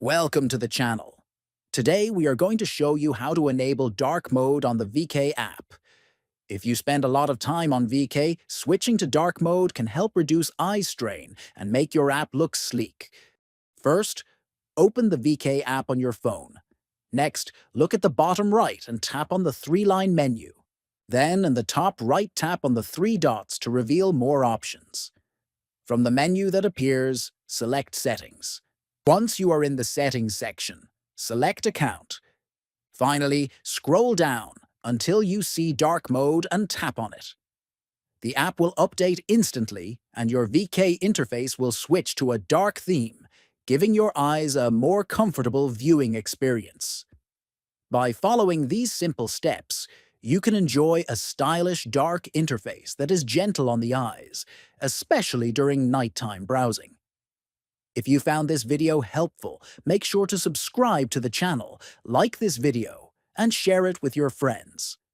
Welcome to the channel. Today we are going to show you how to enable dark mode on the VK app. If you spend a lot of time on VK, switching to dark mode can help reduce eye strain and make your app look sleek. First, open the VK app on your phone. Next, look at the bottom right and tap on the three-line menu. Then, in the top right, tap on the three dots to reveal more options. From the menu that appears, select Settings. Once you are in the Settings section, select Account. Finally, scroll down until you see Dark Mode and tap on it. The app will update instantly and your VK interface will switch to a dark theme, giving your eyes a more comfortable viewing experience. By following these simple steps, you can enjoy a stylish dark interface that is gentle on the eyes, especially during nighttime browsing. If you found this video helpful, make sure to subscribe to the channel, like this video, and share it with your friends.